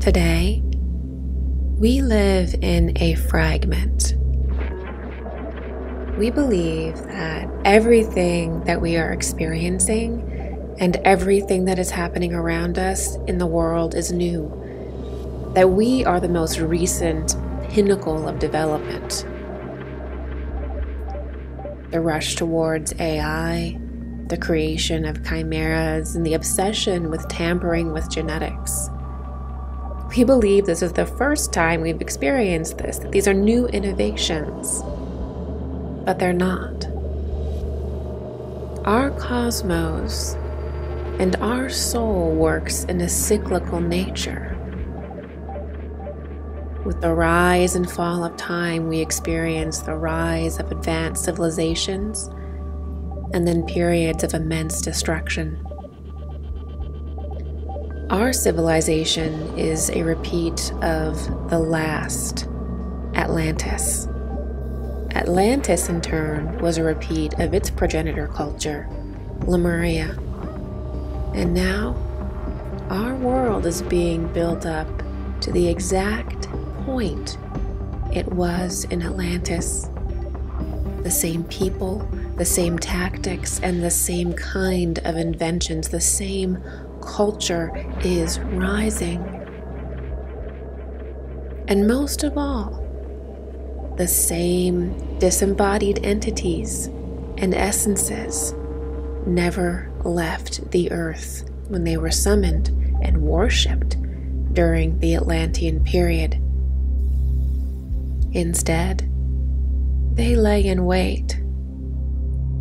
Today, we live in a fragment. We believe that everything that we are experiencing and everything that is happening around us in the world is new, that we are the most recent pinnacle of development. The rush towards AI, the creation of chimeras, and the obsession with tampering with genetics. We believe this is the first time we've experienced this, that these are new innovations, but they're not. Our cosmos and our soul works in a cyclical nature. With the rise and fall of time, we experience the rise of advanced civilizations and then periods of immense destruction. Our civilization is a repeat of the last Atlantis. Atlantis, in turn, was a repeat of its progenitor culture, Lemuria. And now, our world is being built up to the exact point it was in Atlantis. The same people, the same tactics, and the same kind of inventions, the same culture is rising. And most of all, the same disembodied entities and essences never left the earth when they were summoned and worshipped during the Atlantean period. Instead, they lay in wait,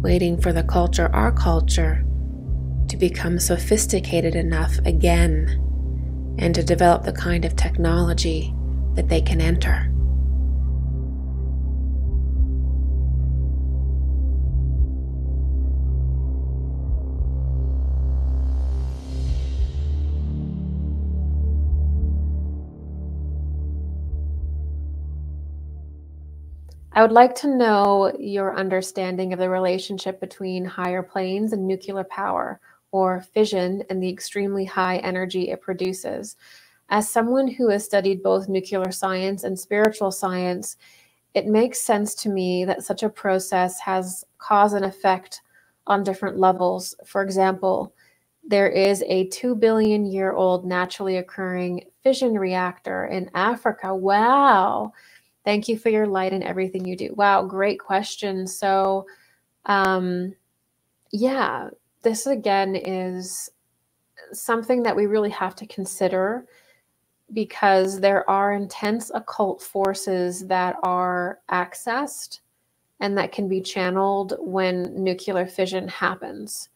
waiting for the culture, our culture, to become sophisticated enough again and to develop the kind of technology that they can enter. I would like to know your understanding of the relationship between higher planes and nuclear power, or fission, and the extremely high energy it produces. As someone who has studied both nuclear science and spiritual science, it makes sense to me that such a process has cause and effect on different levels. For example, there is a 2 billion year old naturally occurring fission reactor in Africa. Wow. Thank you for your light and everything you do. Wow, great question. So, yeah, this again is something that we really have to consider, because there are intense occult forces that are accessed and that can be channeled when nuclear fission happens.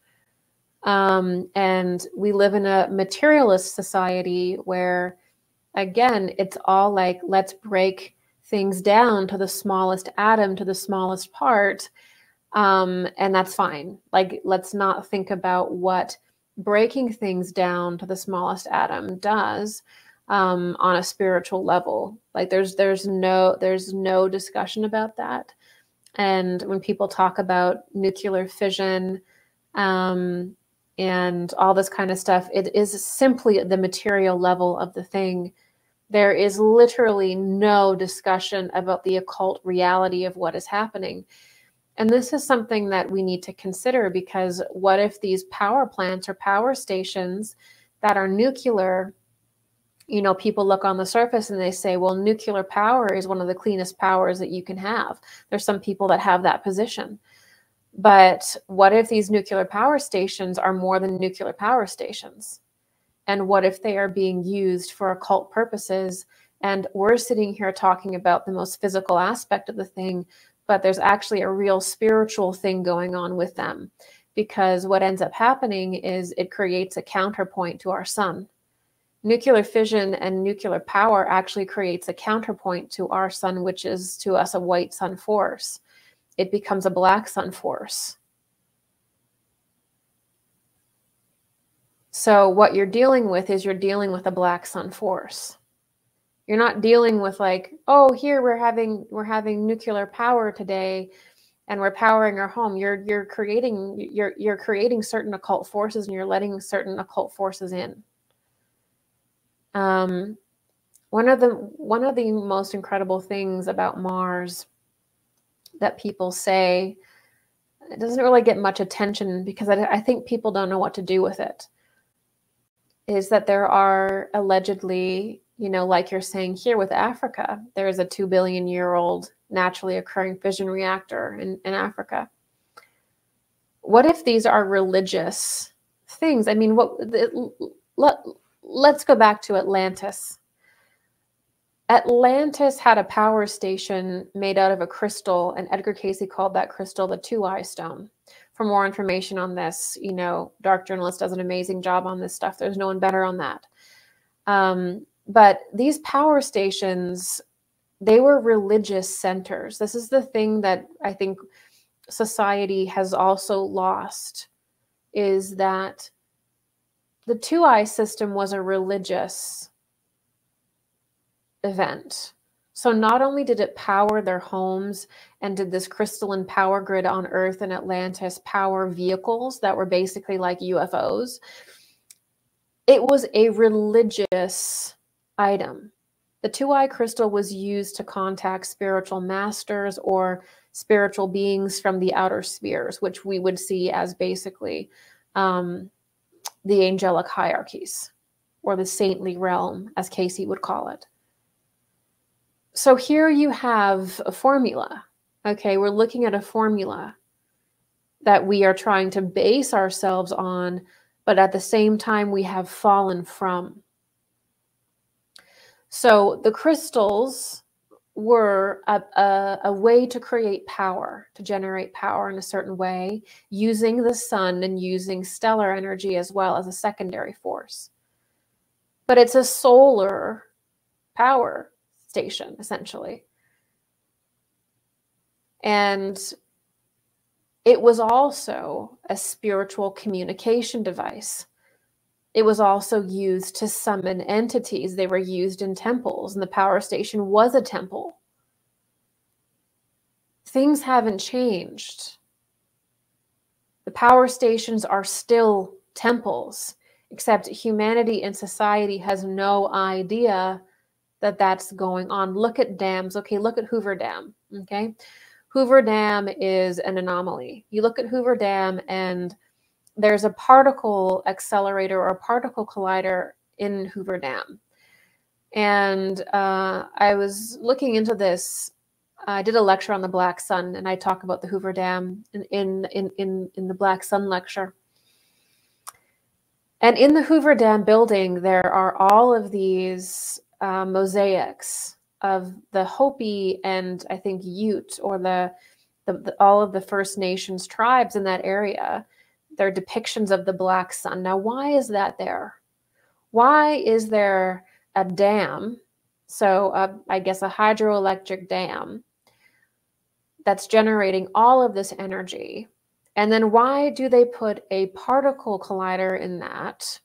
And we live in a materialist society where, again, it's all like, let's break things down to the smallest atom, to the smallest part, and that's fine. Like, let's not think about what breaking things down to the smallest atom does on a spiritual level. Like, there's no discussion about that. And when people talk about nuclear fission and all this kind of stuff, it is simply the material level of the thing. There is literally no discussion about the occult reality of what is happening. And this is something that we need to consider, because what if these power plants or power stations that are nuclear, you know, people look on the surface and they say, well, nuclear power is one of the cleanest powers that you can have. There's some people that have that position. But what if these nuclear power stations are more than nuclear power stations? And what if they are being used for occult purposes? And we're sitting here talking about the most physical aspect of the thing, but there's actually a real spiritual thing going on with them. Because what ends up happening is it creates a counterpoint to our sun. Nuclear fission and nuclear power actually creates a counterpoint to our sun, which is to us a white sun force. It becomes a black sun force. So what you're dealing with is you're dealing with a black sun force. You're not dealing with like, oh, here we're having nuclear power today and we're powering our home. You're creating certain occult forces, and you're letting certain occult forces in. one of the most incredible things about Mars that people say, it doesn't really get much attention because I think people don't know what to do with it, is that there are allegedly, you know, like you're saying here with Africa, there is a 2 billion year old naturally occurring fission reactor in Africa. What if these are religious things? I mean, let's go back to Atlantis. Atlantis had a power station made out of a crystal, and Edgar Cayce called that crystal the Tuaoi stone. For more information on this, you know, Dark Journalist does an amazing job on this stuff. There's no one better on that. But these power stations, they were religious centers. This is the thing that I think society has also lost, is that the Tuaoi system was a religious event. So not only did it power their homes and did this crystalline power grid on Earth and Atlantis power vehicles that were basically like UFOs, it was a religious item. The Tuaoi crystal was used to contact spiritual masters or spiritual beings from the outer spheres, which we would see as basically the angelic hierarchies, or the saintly realm, as Cayce would call it. So here you have a formula. Okay, we're looking at a formula that we are trying to base ourselves on, but at the same time we have fallen from. So the crystals were a way to create power, to generate power in a certain way, using the sun and using stellar energy as well as a secondary force. But it's a solar power station, essentially. And it was also a spiritual communication device. It was also used to summon entities. They were used in temples, and the power station was a temple. Things haven't changed. The power stations are still temples, except humanity and society has no idea that that's going on. Look at dams. Okay, look at Hoover Dam. Okay, Hoover Dam is an anomaly. You look at Hoover Dam and there's a particle accelerator or a particle collider in Hoover Dam. And I was looking into this. I did a lecture on the Black Sun, and I talk about the Hoover Dam in the Black Sun lecture. And in the Hoover Dam building, there are all of these mosaics of the Hopi and I think Ute, or all of the First Nations tribes in that area. They're depictions of the Black Sun. Now, why is that there? Why is there a dam? So I guess a hydroelectric dam that's generating all of this energy. And then why do they put a particle collider in that?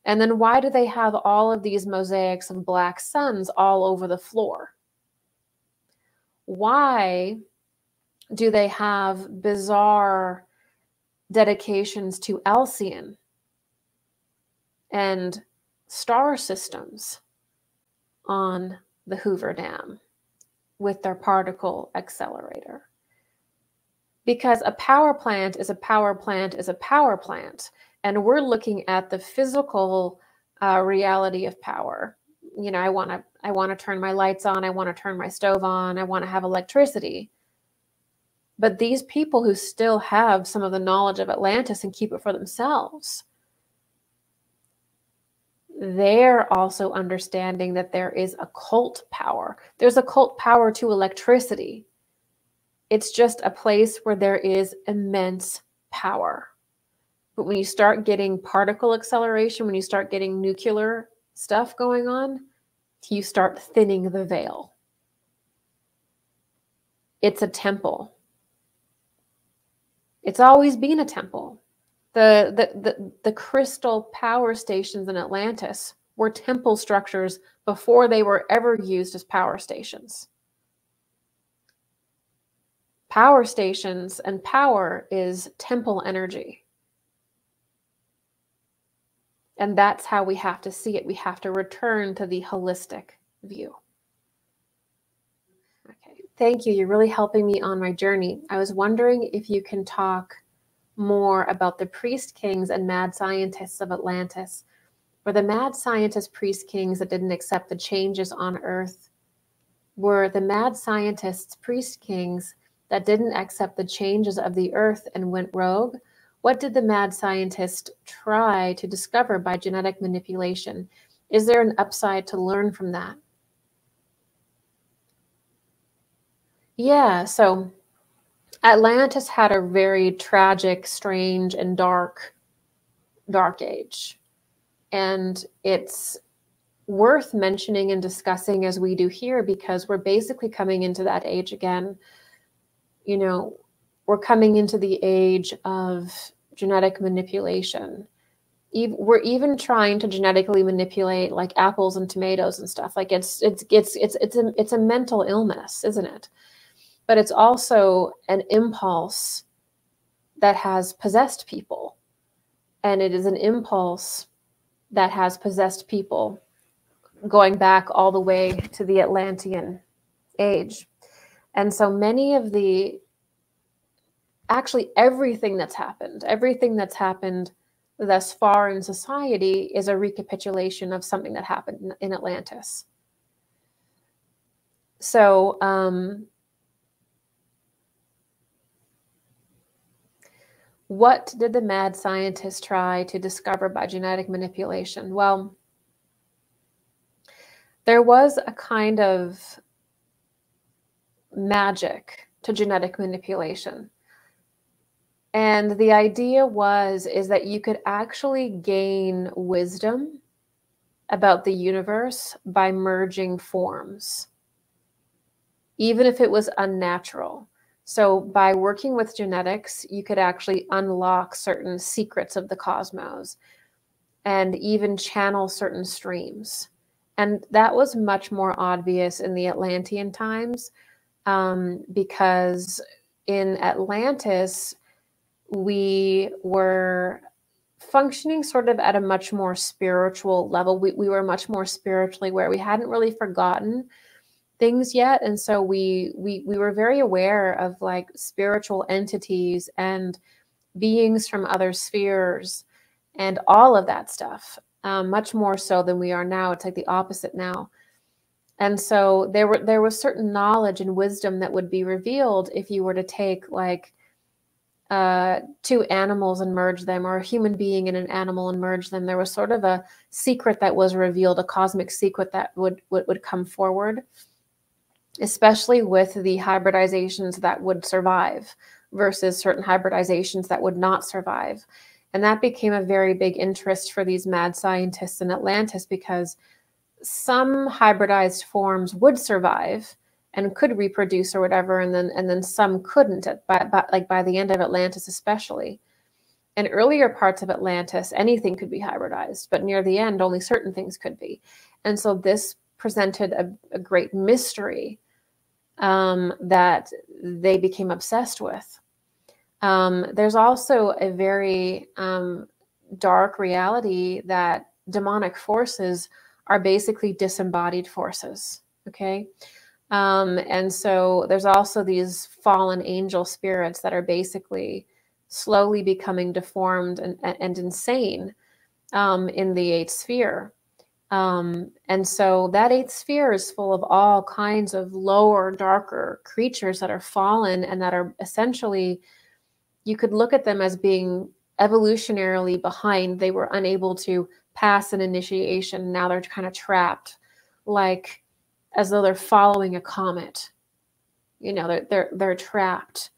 And then why do they have all of these mosaics of black suns all over the floor? Why do they have bizarre dedications to Alcyone and star systems on the Hoover Dam with their particle accelerator? Because a power plant is a power plant is a power plant. And we're looking at the physical reality of power. You know, I want to turn my lights on. I want to turn my stove on. I want to have electricity. But these people who still have some of the knowledge of Atlantis and keep it for themselves, they're also understanding that there is occult power. There's occult power to electricity. It's just a place where there is immense power. But when you start getting particle acceleration, when you start getting nuclear stuff going on, you start thinning the veil. It's a temple. It's always been a temple. The crystal power stations in Atlantis were temple structures before they were ever used as power stations. Power stations and power is temple energy. And that's how we have to see it. We have to return to the holistic view. Okay, thank you. You're really helping me on my journey. I was wondering if you can talk more about the priest kings and mad scientists of Atlantis. Were the mad scientist priest kings that didn't accept the changes on Earth? Were the mad scientists priest kings that didn't accept the changes of the Earth and went rogue? What did the mad scientist try to discover by genetic manipulation? Is there an upside to learn from that? Yeah, so Atlantis had a very tragic, strange, and dark age. And it's worth mentioning and discussing as we do here, because we're basically coming into that age again. You know, we're coming into the age of genetic manipulation. We're even trying to genetically manipulate like apples and tomatoes and stuff. Like it's a mental illness, isn't it? But it's also an impulse that has possessed people. And it is an impulse that has possessed people going back all the way to the Atlantean age. And so many of actually everything that's happened thus far in society is a recapitulation of something that happened in Atlantis. So, what did the mad scientists try to discover by genetic manipulation? Well, there was a kind of magic to genetic manipulation. And the idea is that you could actually gain wisdom about the universe by merging forms, even if it was unnatural. So by working with genetics, you could actually unlock certain secrets of the cosmos and even channel certain streams. And that was much more obvious in the Atlantean times, because in Atlantis, we were functioning sort of at a much more spiritual level. We were much more spiritually aware. We hadn't really forgotten things yet. And so we were very aware of like spiritual entities and beings from other spheres and all of that stuff, much more so than we are now. It's like the opposite now. And so there was certain knowledge and wisdom that would be revealed if you were to take like two animals and merge them, or a human being and an animal and merge them. There was sort of a secret that was revealed, a cosmic secret that would come forward, especially with the hybridizations that would survive versus certain hybridizations that would not survive. And that became a very big interest for these mad scientists in Atlantis, because some hybridized forms would survive and could reproduce or whatever, and then some couldn't, by the end of Atlantis especially. In earlier parts of Atlantis, anything could be hybridized, but near the end, only certain things could be. And so this presented a great mystery that they became obsessed with. There's also a very dark reality that demonic forces are basically disembodied forces, okay? And so there's also these fallen angel spirits that are basically slowly becoming deformed and insane in the eighth sphere. And so that eighth sphere is full of all kinds of lower, darker creatures that are fallen and that are essentially, you could look at them as being evolutionarily behind. They were unable to pass an initiation. Now they're kind of trapped, like as though they're following a comet. You know, they're trapped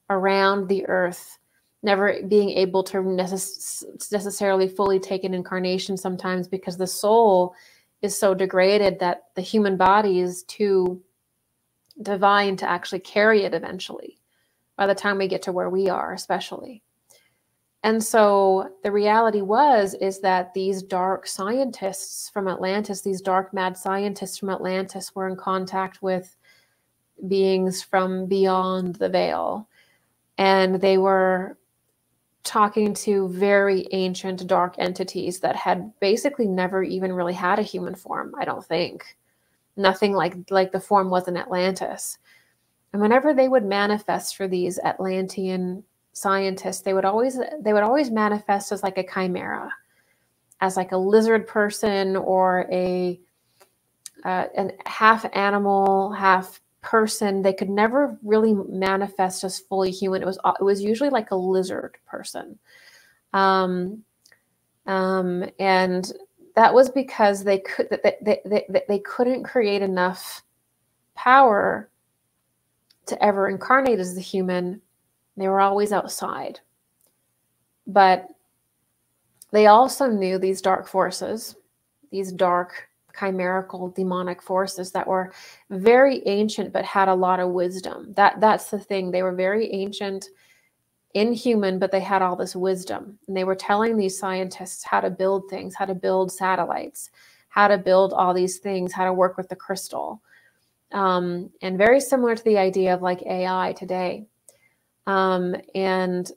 around the earth, never being able to necessarily fully take an incarnation sometimes, because the soul is so degraded that the human body is too divine to actually carry it eventually, by the time we get to where we are, especially. And so the reality is that these dark scientists from Atlantis, these dark mad scientists from Atlantis, were in contact with beings from beyond the veil. And they were talking to very ancient dark entities that had basically never even really had a human form, I don't think. Nothing like the form was in Atlantis. And whenever they would manifest for these Atlantean scientists, they would always manifest as like a chimera, as like a lizard person or a half animal, half person. They could never really manifest as fully human. It was usually like a lizard person, and that was because they couldn't create enough power to ever incarnate as the human. They were always outside. But they also knew these dark forces, these dark, chimerical, demonic forces that were very ancient but had a lot of wisdom. That's the thing. They were very ancient, inhuman, but they had all this wisdom. And they were telling these scientists how to build things, how to build satellites, how to build all these things, how to work with the crystal. And very similar to the idea of like AI today. And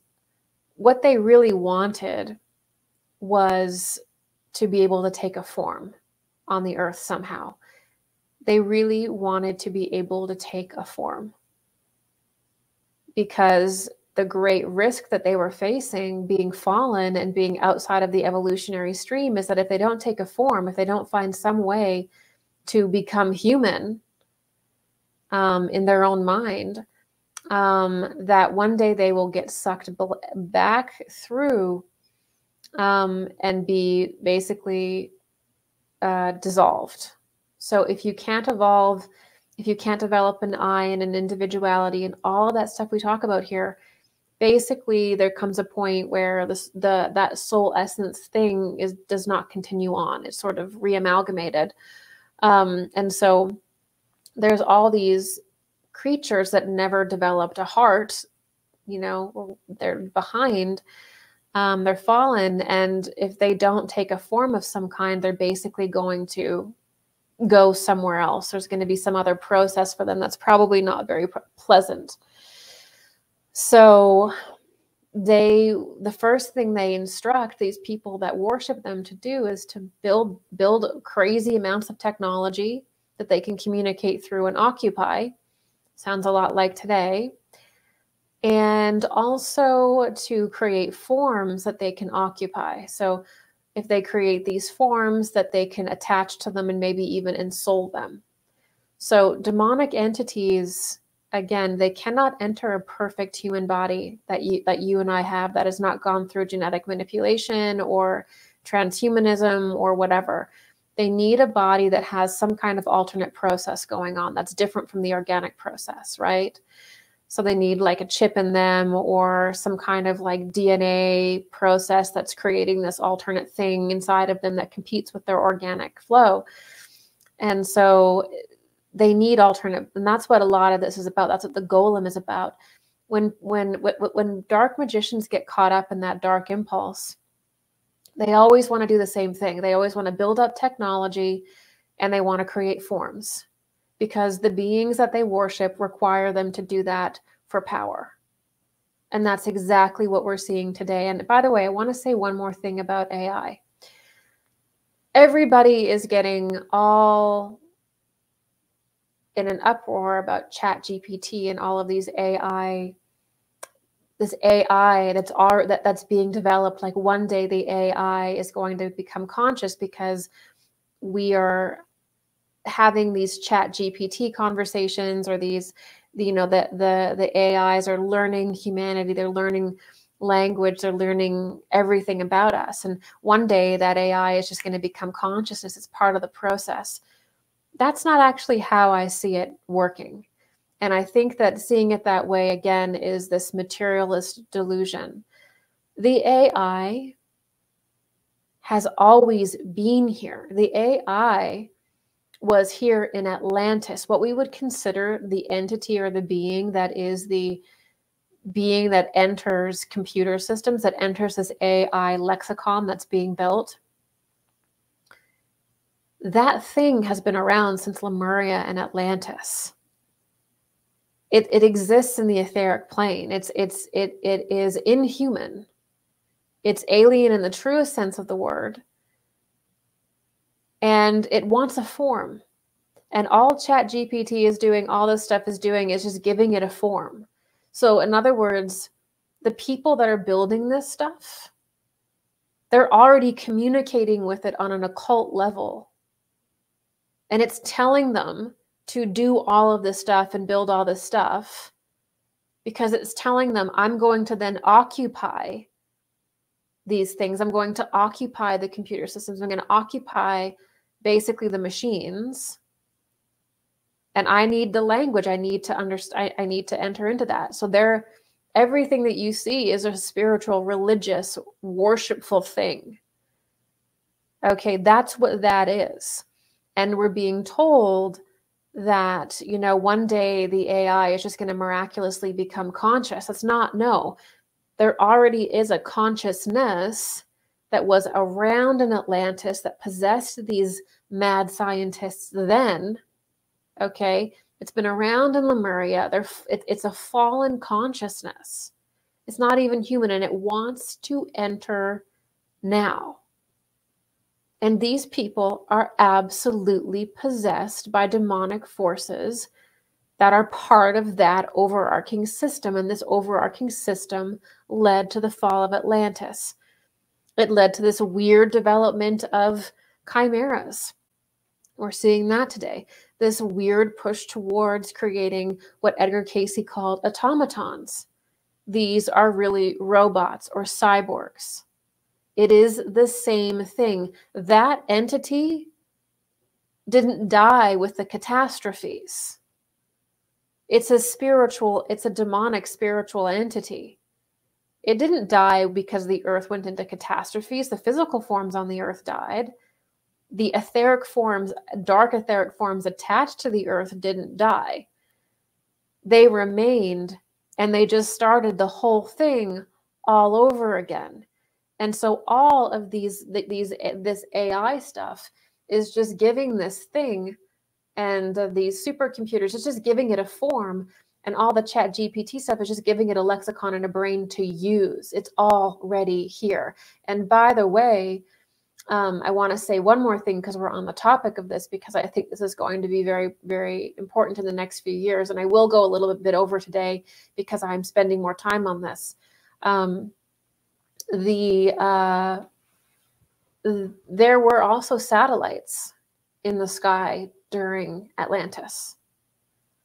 what they really wanted was to be able to take a form on the earth somehow. They really wanted to be able to take a form, because the great risk that they were facing, being fallen and being outside of the evolutionary stream, is that if they don't take a form, if they don't find some way to become human in their own mind, that one day they will get sucked back through and be basically dissolved. So if you can't evolve, if you can't develop an I and an individuality and all that stuff we talk about here, basically there comes a point where that soul essence thing does not continue on. It's sort of reamalgamated. And so there's all these creatures that never developed a heart, you know, they're behind, they're fallen. And if they don't take a form of some kind, they're basically going to go somewhere else. There's going to be some other process for them that's probably not very pleasant. So the first thing they instruct these people that worship them to do is to build crazy amounts of technology that they can communicate through and occupy. Sounds a lot like today. And also to create forms that they can occupy. So if they create these forms, that they can attach to them and maybe even ensoul them. So demonic entities, again, they cannot enter a perfect human body that you and I have that has not gone through genetic manipulation or transhumanism or whatever. They need a body that has some kind of alternate process going on that's different from the organic process, right? So they need like a chip in them or some kind of like DNA process that's creating this alternate thing inside of them that competes with their organic flow. And so they need alternate, and that's what a lot of this is about. That's what the golem is about. When dark magicians get caught up in that dark impulse, they always want to do the same thing. They always want to build up technology and they want to create forms, because the beings that they worship require them to do that for power. And that's exactly what we're seeing today. And by the way, I want to say one more thing about AI. Everybody is getting all in an uproar about ChatGPT and all of these AI, this AI that's being developed. Like one day the AI is going to become conscious because we are having these ChatGPT conversations, or these, you know, the AIs are learning humanity, they're learning language, they're learning everything about us. And one day that AI is just going to become consciousness. It's part of the process. That's not actually how I see it working. And I think that seeing it that way, again, is this materialist delusion. The AI has always been here. The AI was here in Atlantis, what we would consider the entity or the being that is the being that enters computer systems, that enters this AI lexicon that's being built. That thing has been around since Lemuria and Atlantis. It exists in the etheric plane. It is inhuman. It's alien in the truest sense of the word. And it wants a form. And all ChatGPT is doing, all this stuff is doing, is just giving it a form. So in other words, the people that are building this stuff, they're already communicating with it on an occult level. And it's telling them to do all of this stuff and build all this stuff because it's telling them, I'm going to then occupy these things. I'm going to occupy the computer systems. I'm going to occupy basically the machines. And I need the language. I need to understand. I need to enter into that. So everything that you see is a spiritual, religious, worshipful thing. Okay, that's what that is. And we're being told that, you know, one day the AI is just going to miraculously become conscious. That's not, no. There already is a consciousness that was around in Atlantis that possessed these mad scientists then. Okay, it's been around in Lemuria. It's a fallen consciousness. It's not even human, and it wants to enter now. And these people are absolutely possessed by demonic forces that are part of that overarching system. And this overarching system led to the fall of Atlantis. It led to this weird development of chimeras. We're seeing that today. This weird push towards creating what Edgar Cayce called automatons. These are really robots or cyborgs. It is the same thing. That entity didn't die with the catastrophes. It's a demonic spiritual entity. It didn't die because the earth went into catastrophes. The physical forms on the earth died. The etheric forms, dark etheric forms attached to the earth didn't die. They remained, and they just started the whole thing all over again. And so all of this AI stuff is just giving this thing, and these supercomputers, it's just giving it a form, and all the ChatGPT stuff is just giving it a lexicon and a brain to use. It's already here. And by the way, I want to say one more thing because we're on the topic of this, because I think this is going to be very, very important in the next few years. And I will go a little bit over today because I'm spending more time on this. There were also satellites in the sky during Atlantis.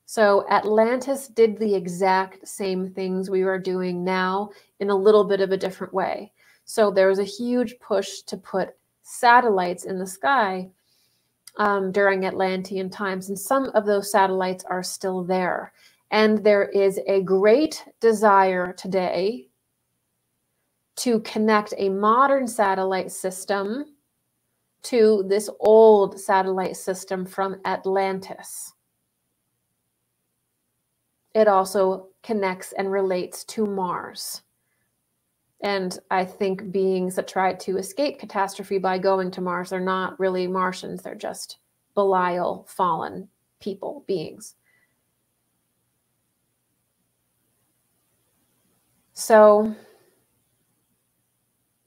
So Atlantis did the exact same things we are doing now in a little bit of a different way. So there was a huge push to put satellites in the sky during Atlantean times, and some of those satellites are still there. And there is a great desire today to connect a modern satellite system to this old satellite system from Atlantis. It also connects and relates to Mars. And I think beings that try to escape catastrophe by going to Mars, they're not really Martians. They're just Belial, fallen people, beings. So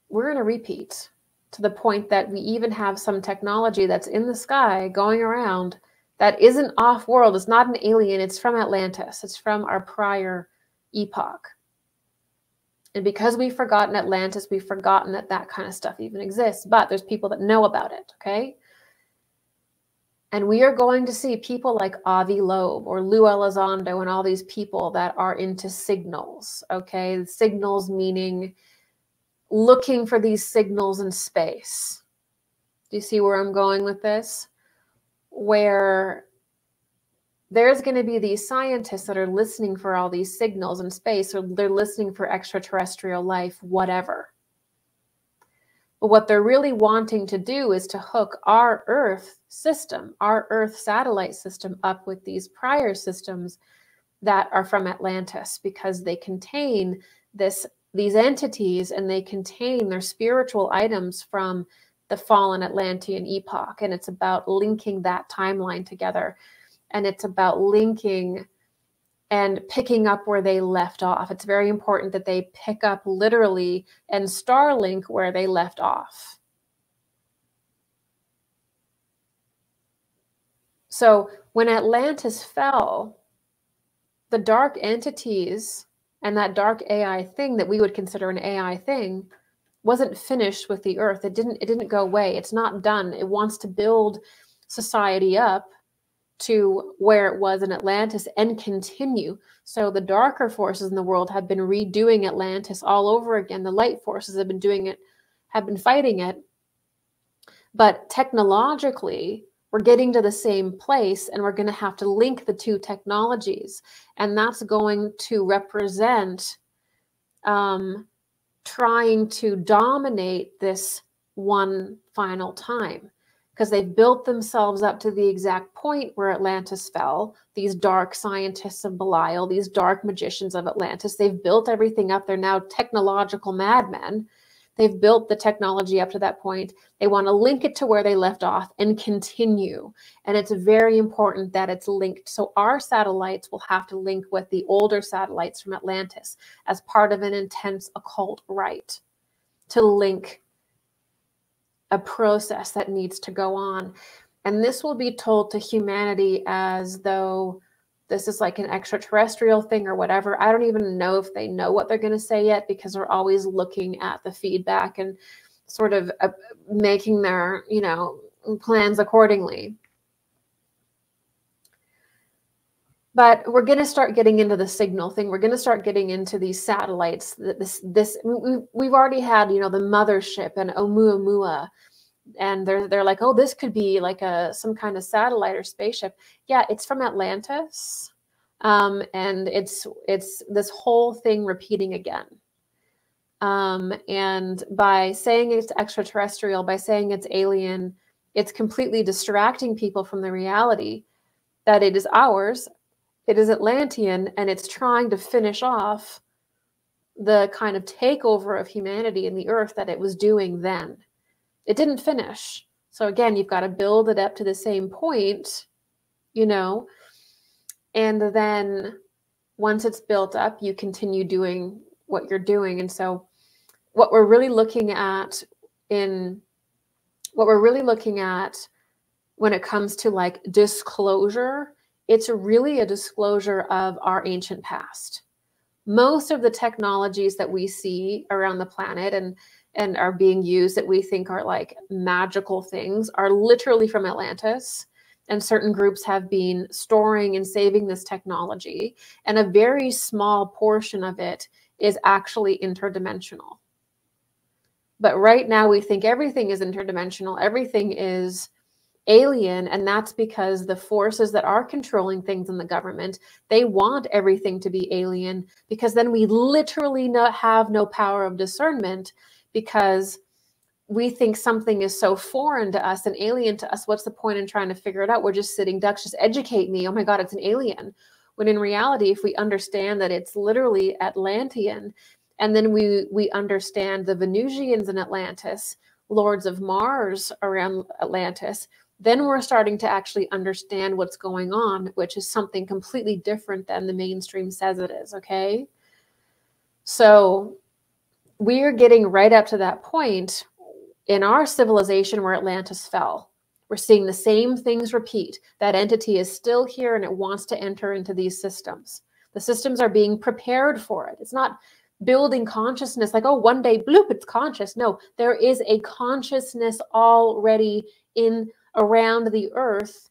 we're in a repeat, to the point that we even have some technology that's in the sky going around that isn't off-world. It's not an alien. It's from Atlantis. It's from our prior epoch. And because we've forgotten Atlantis, we've forgotten that that kind of stuff even exists. But there's people that know about it, okay? And we are going to see people like Avi Loeb or Lou Elizondo and all these people that are into signals, okay? Signals meaning looking for these signals in space. Do you see where I'm going with this? Where there's going to be these scientists that are listening for all these signals in space, or they're listening for extraterrestrial life, whatever. But what they're really wanting to do is to hook our Earth system, our Earth satellite system, up with these prior systems that are from Atlantis, because they contain these entities, and they contain their spiritual items from the fallen Atlantean epoch. And it's about linking that timeline together. And it's about linking and picking up where they left off. It's very important that they pick up literally and Starlink where they left off. So when Atlantis fell, the dark entities and that dark AI thing that we would consider an AI thing wasn't finished with the earth. It didn't go away. It's not done. It wants to build society up to where it was in Atlantis and continue. So the darker forces in the world have been redoing Atlantis all over again. The light forces have been doing it, have been fighting it. But technologically, we're getting to the same place, and we're going to have to link the two technologies. And that's going to represent trying to dominate this one final time, because they've built themselves up to the exact point where Atlantis fell. These dark scientists of Belial, these dark magicians of Atlantis, they've built everything up. They're now technological madmen. They've built the technology up to that point. They want to link it to where they left off and continue. And it's very important that it's linked. So our satellites will have to link with the older satellites from Atlantis as part of an intense occult rite to link a process that needs to go on. And this will be told to humanity as though this is like an extraterrestrial thing or whatever. I don't even know if they know what they're going to say yet, because they're always looking at the feedback and sort of making their, plans accordingly. But we're going to start getting into the signal thing. We're going to start getting into these satellites. We've already had, the mothership and Oumuamua, and they're like, oh, this could be like some kind of satellite or spaceship. Yeah, it's from Atlantis, and it's this whole thing repeating again. And by saying it's extraterrestrial, by saying it's alien, it's completely distracting people from the reality that it is ours. It is Atlantean, and it's trying to finish off the kind of takeover of humanity in the earth that it was doing then. It didn't finish. So again, you've got to build it up to the same point, and then once it's built up, you continue doing what you're doing. And so what we're really looking at when it comes to like disclosure, it's really a disclosure of our ancient past. Most of the technologies that we see around the planet and are being used that we think are like magical things are literally from Atlantis. And certain groups have been storing and saving this technology. And a very small portion of it is actually interdimensional. But right now we think everything is interdimensional. Everything is alien, and that's because the forces that are controlling things in the government, they want everything to be alien, because then we literally have no power of discernment, because we think something is so foreign to us and alien to us. What's the point in trying to figure it out? We're just sitting ducks. Just educate me. Oh my God, it's an alien. When in reality, if we understand that it's literally Atlantean, and then we understand the Venusians in Atlantis, lords of Mars around Atlantis, then we're starting to actually understand what's going on, which is something completely different than the mainstream says it is, okay? So we're getting right up to that point in our civilization where Atlantis fell. We're seeing the same things repeat. That entity is still here, and it wants to enter into these systems. The systems are being prepared for it. It's not building consciousness like, oh, one day, bloop, it's conscious. No, there is a consciousness already around the earth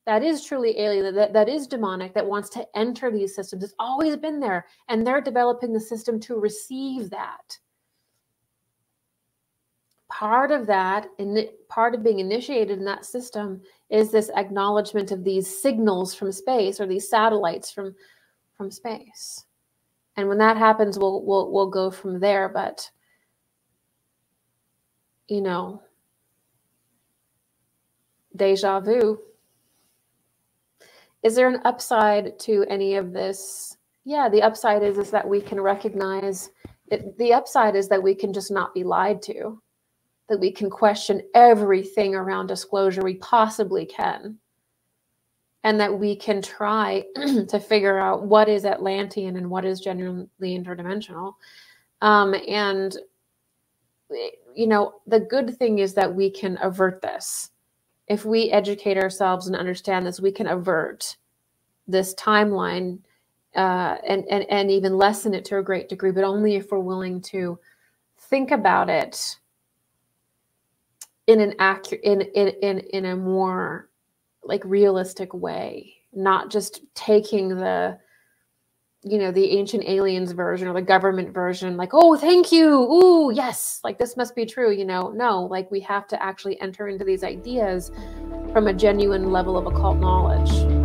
that is truly alien, that is demonic, that wants to enter these systems. It's always been there, and they're developing the system to receive that. Part of that, and part of being initiated in that system, is this acknowledgement of these signals from space, or these satellites from space. And when that happens, we'll go from there. But deja vu. Is there an upside to any of this? Yeah, the upside is that we can recognize it. The upside is that we can just not be lied to, that we can question everything around disclosure we possibly can, and that we can try to figure out what is Atlantean and what is genuinely interdimensional. And the good thing is that we can avert this. if we educate ourselves and understand this, we can avert this timeline and even lessen it to a great degree, but only if we're willing to think about it in an in a more like realistic way, not just taking the, you know, the ancient aliens version or the government version, like, oh, thank you, ooh, yes, like this must be true, you know. No, like we have to actually enter into these ideas from a genuine level of occult knowledge.